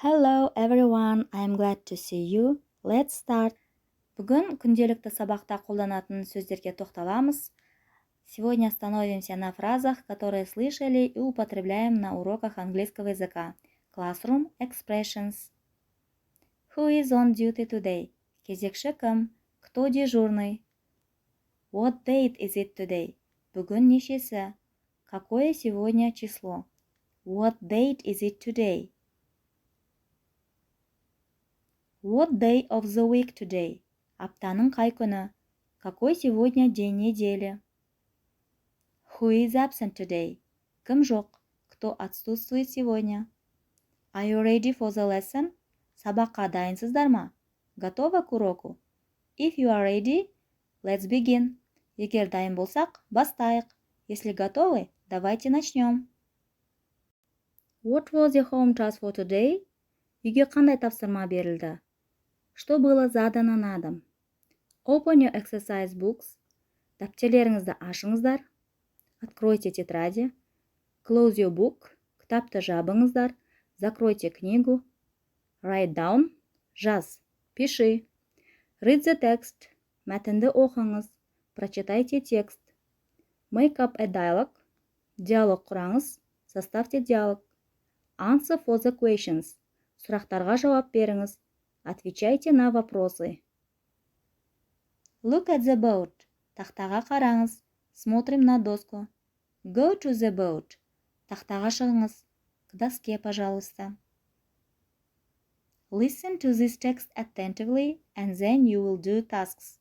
Hello everyone, I'm glad to see you. Let's start. Бүгін күнделікті сабақта қолданатын сөздерге тоқталамыз. Сегодня остановимся на фразах, которые слышали и употребляем на уроках английского языка. Classroom expressions. Who is on duty today? Кезекші кім? Кто дежурный? What date is it today? Бүгін нешесі? Какое сегодня число? What date is it today? What day of the week today? Аптаның қай күні? Какой сегодня день недели? Who is absent today? Кім жоқ? Кто отсутствует сегодня? Are you ready for the lesson? Сабаққа дайынсыздар ма? Готовы к уроку? If you are ready, let's begin. Егер дайын болсақ, бастайық. Если готовы, давайте начнем. What was your home task for today? Үйге қандай тапсырма берілді? Что было задано на дом? Open your exercise books. Дәптерлеріңізді ашыңыздар. Откройте тетради. Close your book. Кітапты жабыңыздар. Закройте книгу. Write down. Жаз. Пиши. Read the text. Мәтінді оқыңыз. Прочитайте текст. Make up a dialogue. Диалог құраңыз. Составьте диалог. Answer for the questions. Сұрақтарға жауап беріңіз. Отвечайте на вопросы. Look at the boat. Тақтаға қараңыз. Смотрим на доску. Go to the boat. Тақтаға шығыңыз. К доске, пожалуйста. Listen to this text attentively and then you will do tasks.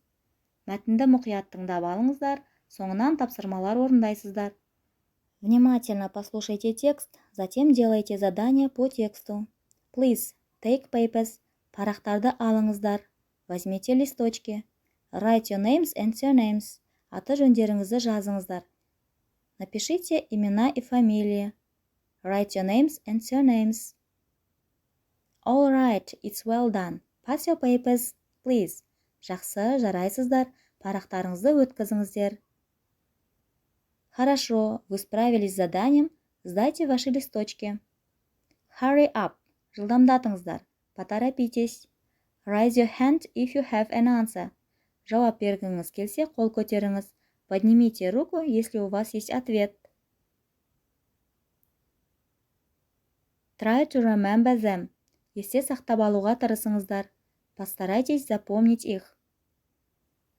Мәтінді мұқият тыңдап алыңыздар, соңынан тапсырмалар орындайсыздар. Внимательно послушайте текст, затем делайте задания по тексту. Please take papers. Парақтарды алыңыздар. Возьмите листочки. Write your names and surnames. Аты жөндеріңізді жазыңыздар. Напишите имена и фамилии. Write your names and surnames. All right, it's well done. Pass your papers, please. Жақсы, жарайсыздар. Парақтарыңызды өткізіңіздер. Хорошо, вы справились с заданием. Сдайте ваши листочки. Hurry up. Жылдамдатыңыздар. Поторопитесь. Raise your hand if you have an answer. Жауап бергіңіз келсе, қол көтеріңіз. Поднимите руку, если у вас есть ответ. Try to remember them. Есте сақтап алуға тырысыңыздар. Постарайтесь запомнить их.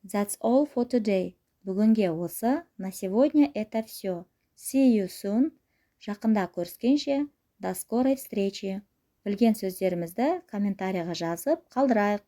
That's all for today. Бүгінге осы. На сегодня это все. See you soon. Жақында көріскенше. До скорой встречи. Білген сөздерімізді комментарийға жазып қалдырайық.